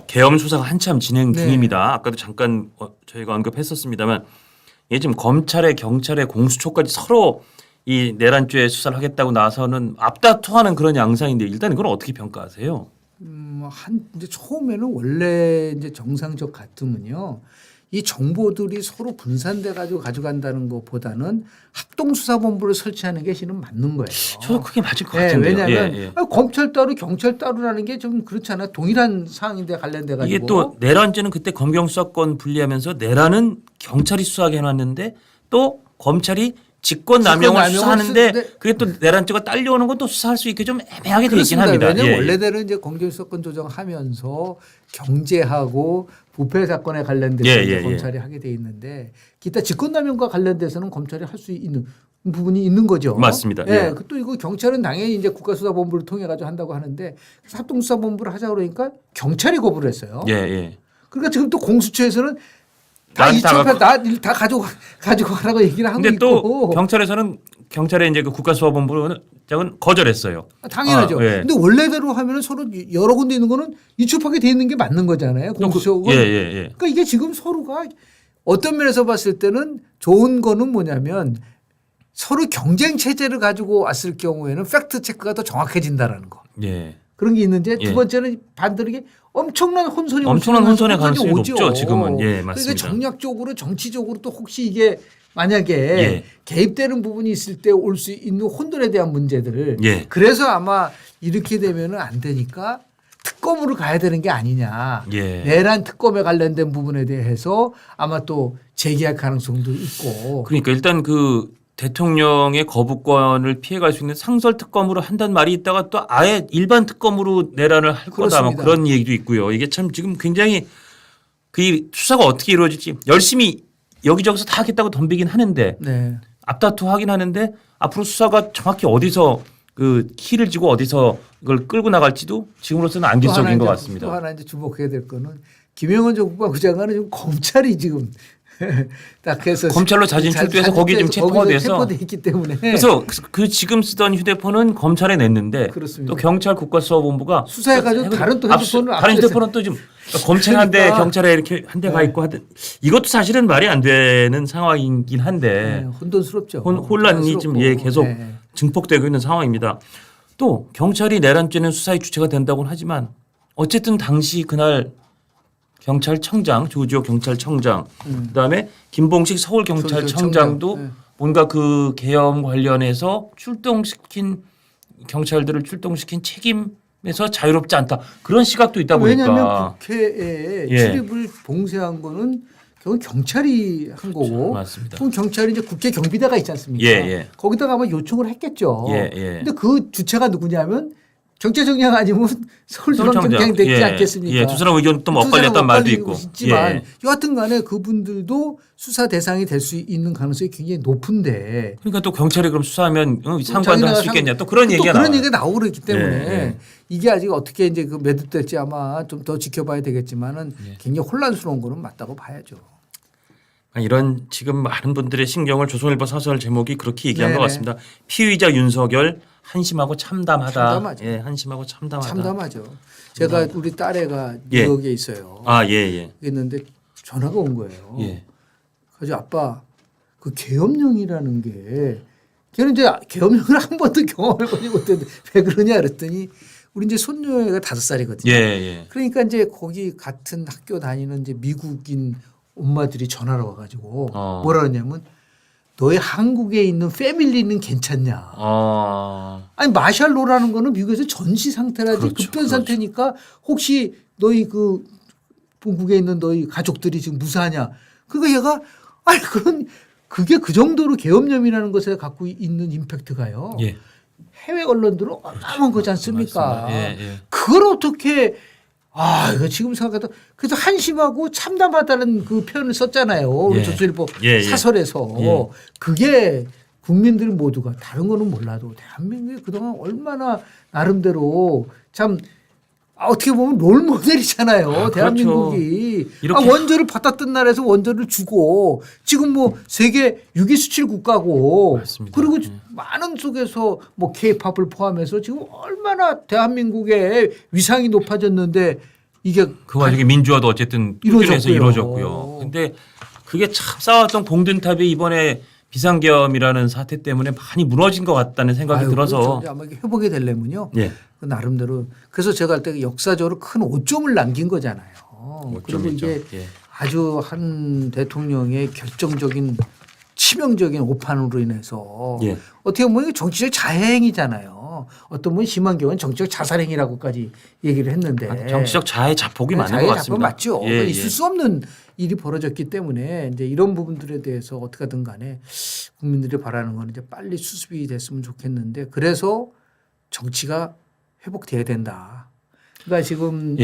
계엄 수사가 한참 진행 네. 중입니다. 아까도 잠깐 저희가 언급했었습니다만 이게 지금 검찰에 경찰에 공수처까지 서로 이 내란죄 수사를 하겠다고 나서는 앞다투하는 그런 양상인데 일단 이걸 어떻게 평가하세요? 이제 처음에는 원래 이제 정상적 같으면요. 이 정보들이 서로 분산돼 가지고 가져간다는 것보다는 합동수사본부를 설치하는 게 실은 맞는 거예요. 저도 그게 맞을 것 네, 같은데요. 왜냐하면 검찰 따로 경찰 따로라는 게 좀 그렇잖아요. 동일한 사항인데 관련돼 가지고. 이게 또 내란죄는 그때 검경 수사권 분리하면서 내란은 경찰이 수사하게 해놨는데 또 검찰이 직권남용을 수사하는데 그게 또 내란죄가 딸려오는 건 또 수사할 수 있게 좀 애매하게 되어 있긴 합니다. 왜냐하면 원래대로 이제 공정수사권 조정하면서 경제하고 부패 사건에 관련돼서 이제 검찰이 하게 돼 있는데 기타 직권남용과 관련돼서는 검찰이 할 수 있는 부분이 있는 거죠. 맞습니다. 예. 또 이거 경찰은 당연히 이제 국가수사본부를 통해 가지고 한다고 하는데 합동수사본부를 하자 그러니까 경찰이 거부를 했어요. 그러니까 지금 또 공수처에서는 다 이첩해 다 가지고 가라고 얘기를 하고 근데 있고. 또 경찰에서는 경찰의 이제 그 국가수사본부는 거절했어요. 당연하죠. 근데 원래대로 하면은 서로 여러 군데 있는 거는 이첩하게 돼 있는 게 맞는 거잖아요. 공수처가. 그러니까 이게 지금 서로가 어떤 면에서 봤을 때는 좋은 거는 뭐냐면 서로 경쟁 체제를 가지고 왔을 경우에는 팩트 체크가 더 정확해진다라는 거. 그런 게 있는데 두 번째는 반대로 이게 엄청난 혼선의 가능성이 높죠. 지금은. 맞습니다. 그러니까 정략적으로 정치적으로 또 혹시 이게 만약에 개입되는 부분이 있을 때 올 수 있는 혼돈에 대한 문제들을 그래서 아마 이렇게 되면은 안 되니까 특검으로 가야 되는 게 아니냐. 내란 특검에 관련된 부분에 대해서 아마 또 제기할 가능성도 있고. 그러니까 일단 그 대통령의 거부권을 피해갈 수 있는 상설 특검으로 한다는 말이 있다가 또 아예 일반 특검으로 내란을 할 거다 뭐 그런 얘기도 있고요. 이게 참 지금 굉장히 그 수사가 어떻게 이루어질지 열심히 여기저기서 다 하겠다고 덤비긴 하는데 앞다투하긴 하는데 앞으로 수사가 정확히 어디서 그 키를 쥐고 어디서 이걸 끌고 나갈지도 지금으로서는 안개적인 것 같습니다. 또 하나 이제 주목해야 될 거는 김영원 전 국방부 장관은 지금 검찰이 지금 딱 해서 검찰로 자진 출두해서 거기 좀 체포돼서 체포돼 있기 때문에 그래서 그 지금 쓰던 휴대폰은 검찰에 냈는데 또 경찰 국가수사본부가 수사해가지고 다른 또 다른 휴대폰은 또 좀 검찰 한 대 경찰에 이렇게 한 대 가 있고 하든 이것도 사실은 말이 안 되는 상황이긴 한데 혼돈스럽죠. 혼란이 지금 계속 증폭되고 있는 상황입니다. 또 경찰이 내란죄는 수사의 주체가 된다고는 하지만 어쨌든 당시 그날 경찰청장 조지호 경찰청장 그다음에 김봉식 서울경찰청장도 뭔가 그 계엄 관련해서 경찰들을 출동시킨 책임에서 자유롭지 않다 그런 시각도 있다 보니까 왜냐하면 국회에 출입을 봉쇄한 거는 결국 경찰이 한 거고 맞습니다. 그럼 경찰이 이제 국회 경비대가 있지 않습니까? 거기다가 아마 요청을 했겠죠. 근데 그 주체가 누구냐면 경찰청장 아니면 서울중앙청장이 됐지 않겠습니까? 두 사람 의견 또 엇갈렸단 말도 있고. 있지만 여하튼 간에 그분들도 수사 대상이 될 수 있는 가능성이 굉장히 높은데. 그러니까 또 경찰이 그럼 수사하면 상관도 할 수 있겠냐 또 그런 얘기가 그런 얘기가 나오고 그렇기 때문에 이게 아직 어떻게 이제 그 매듭될지 아마 좀 더 지켜봐야 되겠지만은 굉장히 혼란스러운 거는 맞다고 봐야죠. 이런 지금 많은 분들의 신경을 조선일보 사설 제목이 그렇게 얘기한 것 같습니다. 피의자 윤석열 한심하고 참담하다. 한심하고 참담하다. 참담하죠. 제가 우리 딸애가 뉴욕에 있어요. 있는데 전화가 온 거예요. 그래서 아빠 그 계엄령이라는 게 걔는 이제 계엄령을 한 번도 경험해 보지 못했는데 왜 그러냐 그랬더니 우리 이제 손녀가 5살이거든요. 그러니까 이제 거기 같은 학교 다니는 이제 미국인 엄마들이 전화를 와가지고 뭐라 그러냐면 너희 한국에 있는 패밀리는 괜찮냐. 아니 마샬로라는 거는 미국에서 전시 상태라지 급변 상태니까 혹시 너희 그 본국에 있는 너희 가족들이 지금 무사하냐. 그러니까 얘가 아니 그게 그 정도로 계엄령이라는 것에 갖고 있는 임팩트가요. 해외 언론들은 어마어마한 거지 않습니까. 그걸 어떻게 이거 지금 생각해도 그래서 한심하고 참담하다는 그 표현을 썼잖아요. 조선일보 사설에서. 그게 국민들 모두가 다른 거는 몰라도 대한민국이 그동안 얼마나 나름대로 참 어떻게 보면 롤 모델이잖아요. 대한민국이. 원조를 받았던 나라에서 원조를 주고 지금 뭐 세계 6위 수출 국가고 그리고 많은 속에서 뭐 K-팝을 포함해서 지금 얼마나 대한민국의 위상이 높아졌는데 이게 그 와중에 민주화도 어쨌든 꾸준해서 이루어졌고요. 근데 그게 참 쌓았던 공든탑이 이번에 비상계엄이라는 사태 때문에 많이 무너진 것 같다는 생각이 들어서 그렇죠. 아마 이게 회복이 되려면요. 예. 그 나름대로 그래서 제가 할 때 역사적으로 큰 오점을 남긴 거잖아요. 그리고 이게 예. 아주 한 대통령의 결정적인 치명적인 오판으로 인해서 예. 어떻게 보면 이게 정치적 자해행위잖아요. 어떤 분은 심한 경우는 정치적 자살행위라고까지 얘기를 했는데 정치적 자해 자폭이 맞는 것 자해 같습니다. 자폭 맞죠. 예, 있을 수 없는 일이 벌어졌기 때문에 이제 이런 부분들에 대해서 어떻게든 간에 국민들이 바라는 건 이제 빨리 수습이 됐으면 좋겠는데 그래서 정치가 회복돼야 된다. 그러니까 지금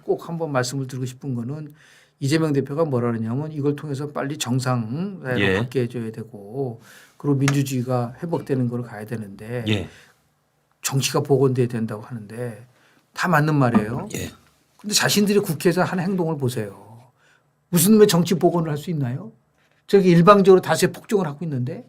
꼭 한번 말씀을 드리고 싶은 거는 이재명 대표가 뭐라 그러냐면 이걸 통해서 빨리 정상으로 갖게 해줘야 되고 그리고 민주주의가 회복되는 걸 가야 되는데 정치가 복원돼야 된다고 하는데 다 맞는 말이에요. 그런데 자신들이 국회에서 한 행동을 보세요. 무슨 왜 정치 복원을 할 수 있나요? 저기 일방적으로 다수의 폭정을 하고 있는데.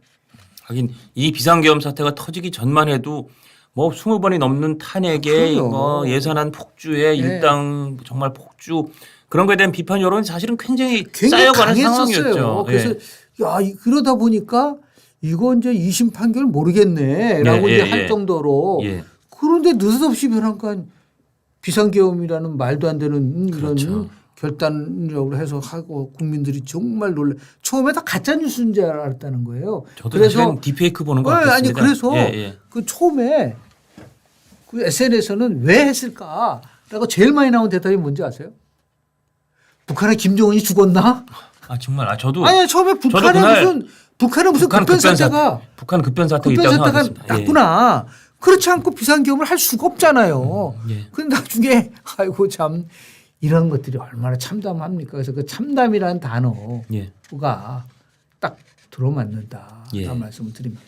하긴 이 비상계엄 사태가 터지기 전만 해도 뭐 20번이 넘는 탄핵에 뭐 예산안 폭주에 일당 정말 폭주 그런 거에 대한 비판 여론이 사실은 굉장히 쌓여가는 상황이었죠. 그래서 야 그러다 보니까 이거 이제 2심 판결 모르겠네라고 이제 할 정도로 그런데 느닷없이 변한건 비상계엄이라는 말도 안 되는 이런 결단이라고 해서 하고 국민들이 정말 놀래. 처음에 다 가짜 뉴스인 줄 알았다는 거예요. 저도 그래서 디페이크 보는 거 같습니다. 아니 그래서 그 처음에 그 SNS에서는 왜 했을까라고 제일 많이 나온 대답이 뭔지 아세요? 북한의 김정은이 죽었나? 아 정말 저도 아니 처음에 북한은 무슨 급변사태가 났구나. 그렇지 않고 비상계엄을 할 수가 없잖아요. 그런데 나중에 아이고 참 이런 것들이 얼마나 참담합니까? 그래서 그 참담이라는 단어가 딱 들어맞는다. 라는 말씀을 드립니다.